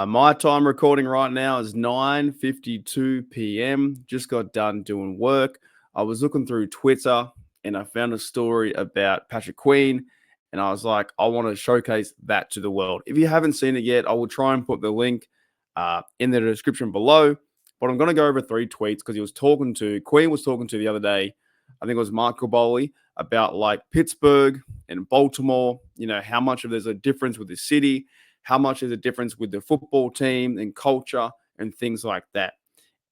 My time recording right now is 9:52 p.m. Just got done doing work. I was looking through Twitter and I found a story about Patrick Queen, and I was like, I want to showcase that to the world. If you haven't seen it yet, I will try and put the link in the description below. But I'm going to go over 3 tweets because Queen was talking to the other day. I think it was Michael Bowley about like Pittsburgh and Baltimore. You know how much of there's a difference with the city, how much is a difference with the football team and culture and things like that.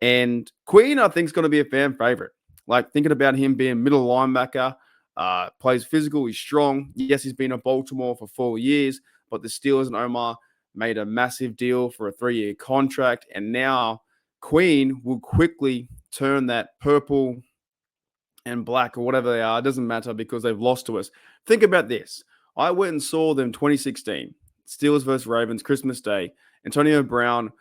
And Queen, I think, is going to be a fan favorite. Like thinking about him being middle linebacker, plays physical, he's strong. Yes, he's been at Baltimore for 4 years, but the Steelers and Omar made a massive deal for a 3-year contract. And now Queen will quickly turn that purple and black or whatever they are. It doesn't matter because they've lost to us. Think about this. I went and saw them 2016. Steelers versus Ravens, Christmas Day. Antonio Brown,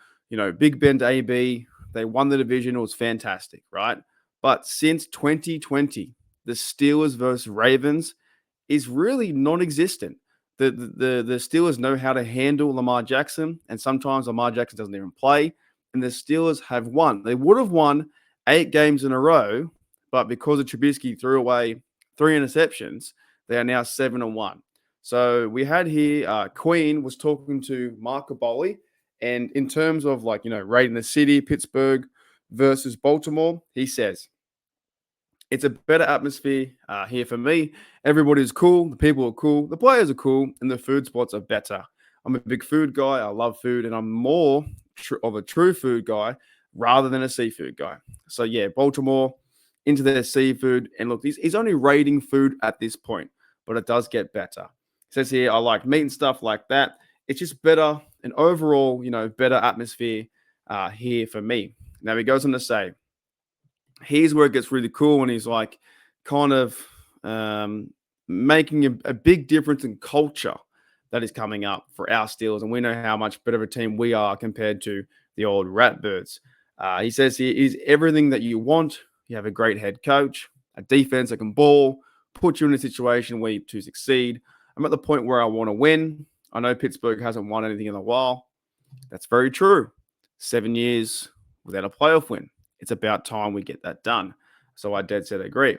Big Ben to AB. They won the division. It was fantastic, right? But since 2020, the Steelers versus Ravens is really non-existent. The Steelers know how to handle Lamar Jackson, and sometimes Lamar Jackson doesn't even play. And the Steelers have won. They would have won 8 games in a row, but because of Trubisky threw away 3 interceptions, they are now 7-1. So we had here, Queen was talking to Mark Bowley, and in terms of rating the city, Pittsburgh versus Baltimore, he says, it's a better atmosphere here for me. Everybody's cool. The people are cool. The players are cool. And the food spots are better. I'm a big food guy. I love food. And I'm more of a true food guy rather than a seafood guy. So, yeah, Baltimore into their seafood. And look, he's only rating food at this point, but it does get better. It says here, I like meat and stuff like that. It's just better, an overall, better atmosphere here for me. Now, he goes on to say, here's where it gets really cool, and he's like kind of making a big difference in culture that is coming up for our Steelers, and we know how much better of a team we are compared to the old Ratbirds. He says here is everything that you want. You have a great head coach, a defense that can ball, put you in a situation where you to succeed. I'm at the point where I want to win. I know Pittsburgh hasn't won anything in a while. That's very true. 7 years without a playoff win. It's about time we get that done. So I dead set agree.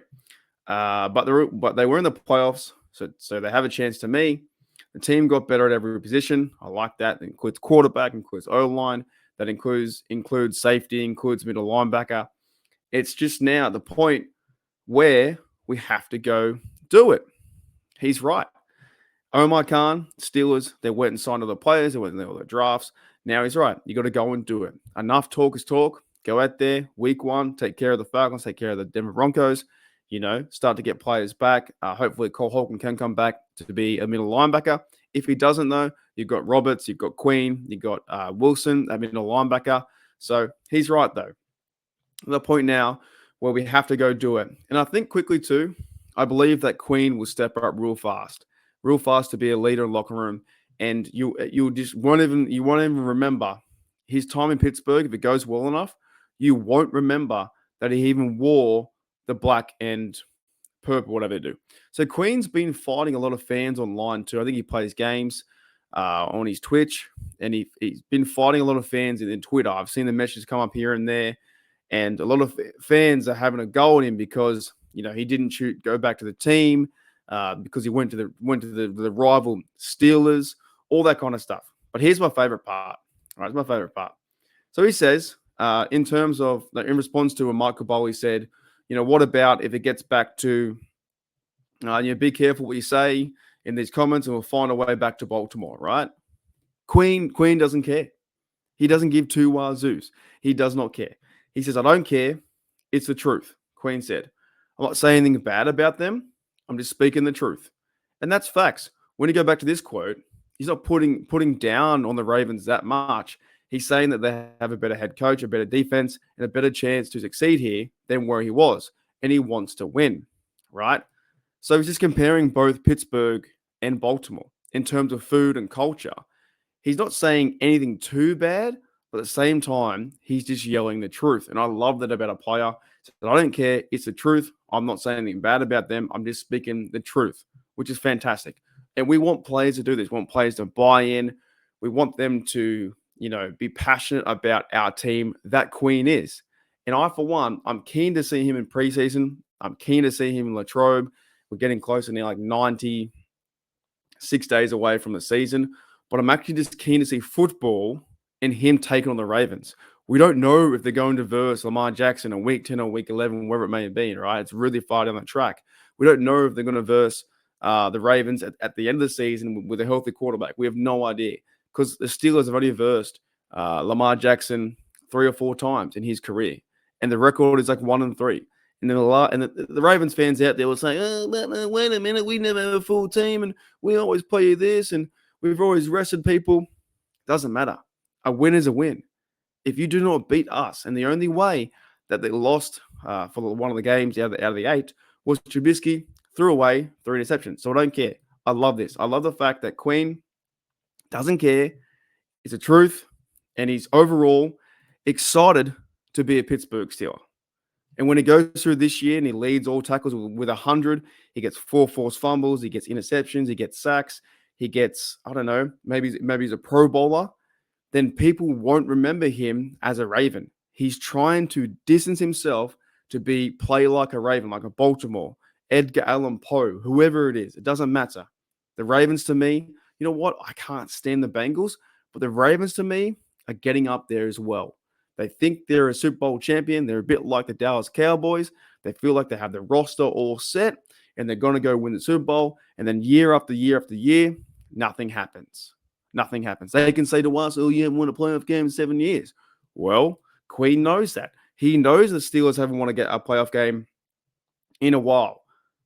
But they were in the playoffs, so they have a chance to me. The team got better at every position. I like that. It includes quarterback, includes O-line. That includes safety, includes middle linebacker. It's just now at the point where we have to go do it. He's right. Omar Khan, Steelers, they went and signed all the players. They went and all the drafts. Now he's right. You got to go and do it. Enough talk is talk. Go out there, week 1, take care of the Falcons, take care of the Denver Broncos, start to get players back. Hopefully Cole Holcomb can come back to be a middle linebacker. If he doesn't, though, you've got Roberts, you've got Queen, you've got Wilson, a middle linebacker. So he's right, though. The point now where we have to go do it. And I think quickly, too, I believe that Queen will step up real fast to be a leader in the locker room. And you won't even remember his time in Pittsburgh if it goes well enough. You won't remember that he even wore the black and purple, whatever they do. So Queen's been fighting a lot of fans online too. I think he plays games on his Twitch, and he's been fighting a lot of fans in Twitter. I've seen the messages come up here and there, and a lot of fans are having a go at him because he didn't go back to the team because he went to the rival Steelers, all that kind of stuff. But here's my favorite part. All right, it's my favorite part. So he says, in terms of, in response to what Michael Bowley said, what about if it gets back to, be careful what you say in these comments and we'll find a way back to Baltimore, right? Queen doesn't care. He doesn't give two wazoos. He does not care. He says, I don't care. It's the truth. Queen said, I'm not saying anything bad about them. I'm just speaking the truth. And that's facts. When you go back to this quote, he's not putting down on the Ravens that much. He's saying that they have a better head coach, a better defense, and a better chance to succeed here than where he was. And he wants to win, right? So he's just comparing both Pittsburgh and Baltimore in terms of food and culture. He's not saying anything too bad, but at the same time, he's just yelling the truth. And I love that about a player. So I don't care. It's the truth. I'm not saying anything bad about them. I'm just speaking the truth, which is fantastic. And we want players to do this. We want players to buy in. We want them to, be passionate about our team, that Queen is. And I, for one, I'm keen to see him in preseason. I'm keen to see him in Latrobe. We're getting closer now, like 96 days away from the season. But I'm actually just keen to see football and him taking on the Ravens. We don't know if they're going to verse Lamar Jackson in week 10 or week 11, wherever it may be, right? It's really far down the track. We don't know if they're going to verse the Ravens at the end of the season with a healthy quarterback. We have no idea because the Steelers have only versed Lamar Jackson 3 or 4 times in his career. And the record is like 1-3. And then the Ravens fans out there will say, "Oh, wait a minute, we never have a full team, and we always play this, and we've always rested people." Doesn't matter. A win is a win. If you do not beat us, and the only way that they lost for one of the games out of the 8 was Trubisky threw away 3 interceptions. So I don't care. I love this. I love the fact that Queen doesn't care. It's the truth, and he's overall excited to be a Pittsburgh Steeler. And when he goes through this year and he leads all tackles with 100, he gets 4 forced fumbles, he gets interceptions, he gets sacks, he gets, I don't know, maybe he's a Pro Bowler, then people won't remember him as a Raven. He's trying to distance himself to play like a Raven, like a Baltimore, Edgar Allan Poe, whoever it is. It doesn't matter. The Ravens to me, you know what? I can't stand the Bengals, but the Ravens to me are getting up there as well. They think they're a Super Bowl champion. They're a bit like the Dallas Cowboys. They feel like they have the roster all set and they're going to go win the Super Bowl. And then year after year after year, nothing happens. Nothing happens. They can say to us, "Oh, you haven't won a playoff game in 7 years." Well, Queen knows that. He knows the Steelers haven't won a playoff game in a while.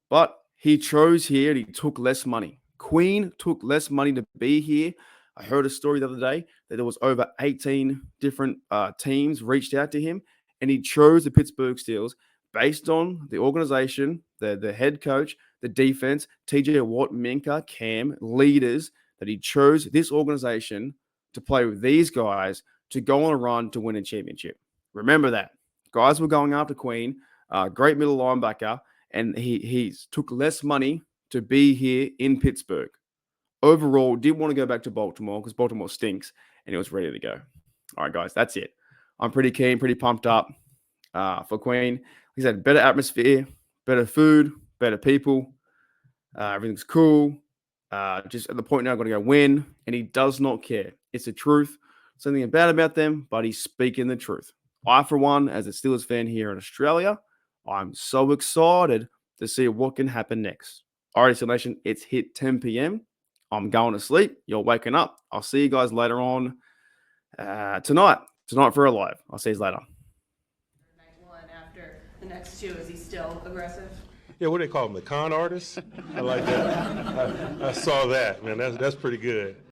But he chose here and he took less money. Queen took less money to be here. I heard a story the other day that there was over 18 different teams reached out to him, and he chose the Pittsburgh Steelers based on the organization, the head coach, the defense, TJ Watt, Minka, Cam, leaders, that he chose this organization to play with these guys to go on a run to win a championship. Remember that. Guys were going after Queen, great middle linebacker, and he took less money to be here in Pittsburgh. Overall, didn't want to go back to Baltimore because Baltimore stinks, and he was ready to go. All right, guys, that's it. I'm pretty keen, pretty pumped up for Queen. He said better atmosphere, better food, better people. Everything's cool. Just at the point now, I'm going to go win, and he does not care. It's the truth. Something bad about them, but he's speaking the truth. I, for one, as a Steelers fan here in Australia, I'm so excited to see what can happen next. All right, Steelers Nation, it's hit 10 p.m. I'm going to sleep. You're waking up. I'll see you guys later on tonight for a live. I'll see you later. Night 1 after the next 2, is he still aggressive? Yeah, what do they call him? The con artist? I like that. I saw that, man. That's pretty good.